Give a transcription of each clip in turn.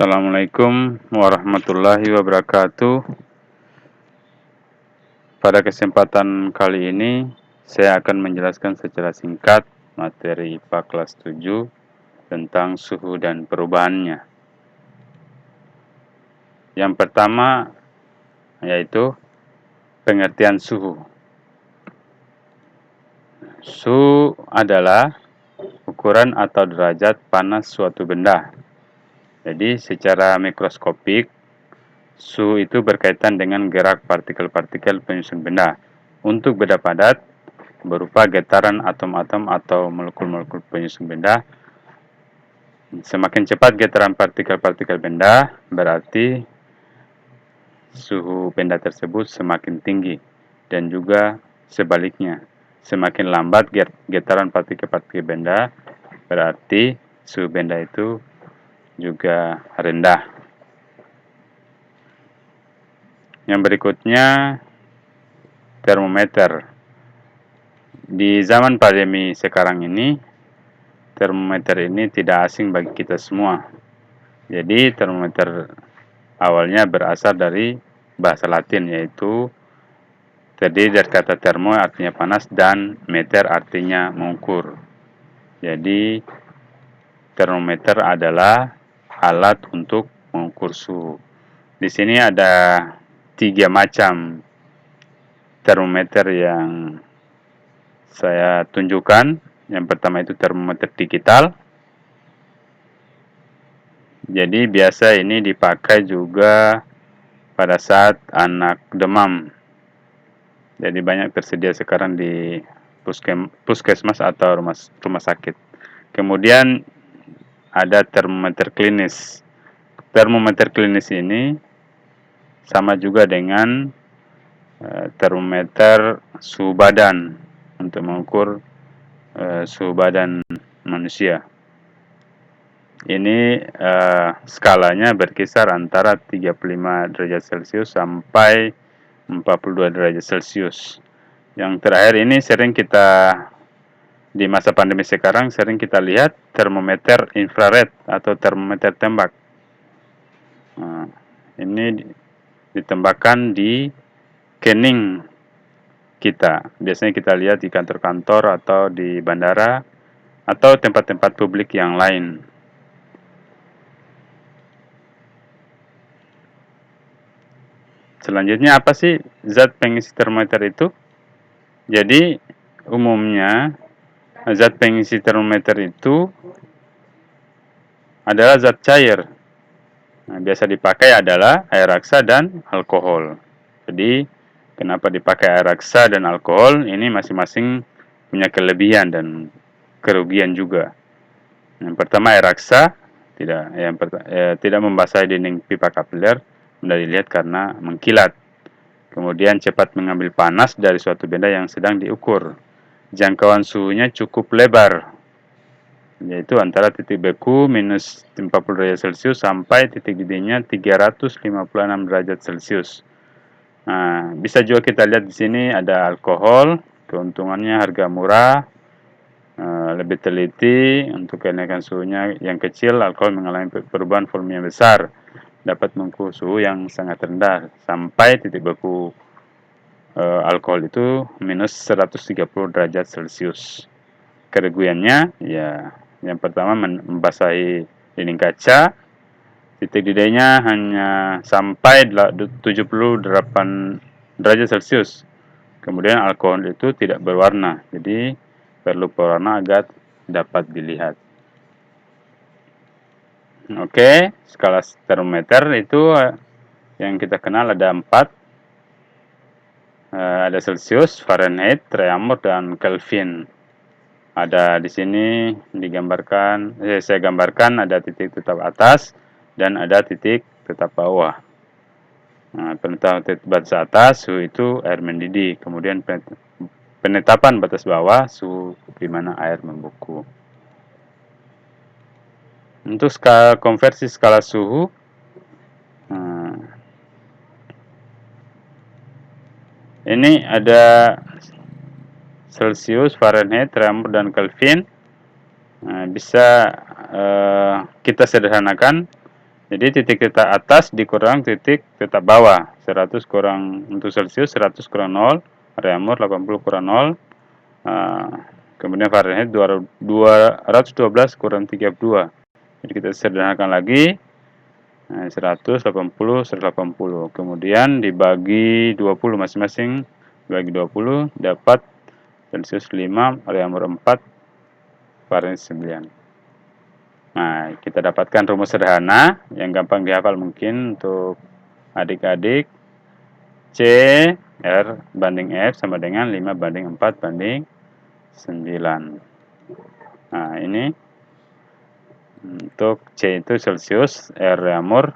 Assalamualaikum warahmatullahi wabarakatuh. Pada kesempatan kali ini, saya akan menjelaskan secara singkat materi IPA kelas 7 tentang suhu dan perubahannya. Yang pertama yaitu pengertian suhu. Suhu adalah ukuran atau derajat panas suatu benda. Jadi secara mikroskopik, suhu itu berkaitan dengan gerak partikel-partikel penyusun benda. Untuk benda padat, berupa getaran atom-atom atau molekul-molekul penyusun benda. Semakin cepat getaran partikel-partikel benda, berarti suhu benda tersebut semakin tinggi. Dan juga sebaliknya, semakin lambat getaran partikel-partikel benda, berarti suhu benda itu juga rendah. Yang berikutnya, termometer. Di zaman pandemi sekarang ini, termometer ini tidak asing bagi kita semua. Jadi, termometer awalnya berasal dari bahasa Latin, yaitu terdiri dari kata termo artinya panas dan meter artinya mengukur. Jadi, termometer adalah alat untuk mengukur suhu. Di sini ada 3 macam termometer yang saya tunjukkan. Yang pertama itu termometer digital. Jadi biasa ini dipakai juga pada saat anak demam. Jadi banyak tersedia sekarang di puskesmas atau rumah sakit. Kemudian ada termometer klinis. Termometer klinis ini sama juga dengan termometer suhu badan untuk mengukur suhu badan manusia. Ini skalanya berkisar antara 35 derajat Celcius sampai 42 derajat Celcius. Yang terakhir ini sering kita, di masa pandemi sekarang, sering kita lihat termometer infrared atau termometer tembak. Nah, ini ditembakkan di kening kita. Biasanya kita lihat di kantor-kantor atau di bandara atau tempat-tempat publik yang lain. Selanjutnya apa sih zat pengisi termometer itu? Jadi umumnya zat pengisi termometer itu adalah zat cair. Nah, biasa dipakai adalah air raksa dan alkohol. Jadi kenapa dipakai air raksa dan alkohol? Ini masing-masing punya kelebihan dan kerugian juga. Yang pertama air raksa tidak membasahi dinding pipa kapiler, mudah dilihat karena mengkilat. Kemudian cepat mengambil panas dari suatu benda yang sedang diukur. Jangkauan suhunya cukup lebar, yaitu antara titik beku minus 40 derajat Celcius sampai titik didihnya 356 derajat Celcius. Nah, bisa juga kita lihat di sini ada alkohol, keuntungannya harga murah, lebih teliti untuk kenaikan suhunya yang kecil. Alkohol mengalami perubahan volume yang besar, dapat mengukur suhu yang sangat rendah sampai titik beku alkohol itu minus 130 derajat Celcius. Kerugiannya ya yang pertama membasahi dinding kaca, titik didihnya hanya sampai 78 derajat Celcius. Kemudian alkohol itu tidak berwarna, jadi perlu pewarna agar dapat dilihat. Oke, skala termometer itu yang kita kenal ada 4. Ada Celcius, Fahrenheit, Reaumur, dan Kelvin. Ada di sini digambarkan, saya gambarkan ada titik tetap atas dan ada titik tetap bawah. Nah, penetapan titik batas atas suhu itu air mendidih, kemudian penetapan batas bawah suhu di mana air membeku. Untuk konversi skala suhu, ini ada Celcius, Fahrenheit, Reaumur, dan Kelvin. Bisa kita sederhanakan Jadi titik tetak atas dikurang titik tetak bawah. 100 kurang untuk Celsius, 100 kurang 0, Reaumur 80 kurang 0, kemudian Fahrenheit 212 kurang 32. Jadi kita sederhanakan lagi, 180, 180. Kemudian dibagi 20 masing-masing, dibagi 20 dapat Celsius 5, Reaumur 4, Fahrenheit 9. Nah, kita dapatkan rumus sederhana yang gampang dihafal mungkin untuk adik-adik. C R banding F sama dengan 5 banding 4 banding 9. Nah, ini untuk C itu Celsius, R Reaumur,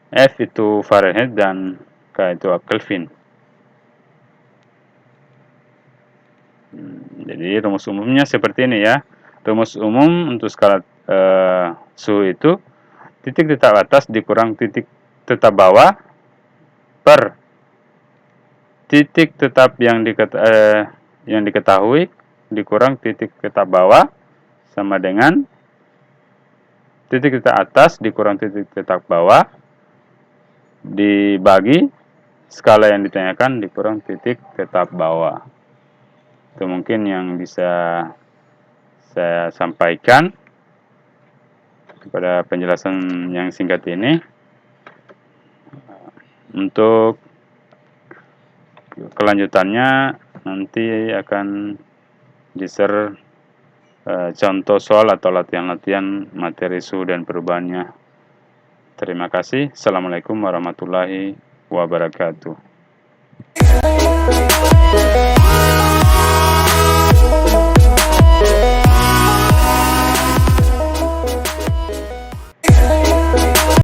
F itu Fahrenheit, dan K itu Kelvin. Jadi rumus umumnya seperti ini ya. Rumus umum untuk skala suhu itu titik tetak atas dikurang titik tetak bawah per titik tetap yang diketahui dikurang titik tetak bawah sama dengan titik tetak atas dikurang titik tetak bawah dibagi skala yang ditanyakan dikurang titik tetak bawah. Itu mungkin yang bisa saya sampaikan pada penjelasan yang singkat ini. Untuk kelanjutannya nanti akan di-share contoh soal atau latihan-latihan materi suhu dan perubahannya. Terima kasih. Assalamualaikum warahmatullahi wabarakatuh.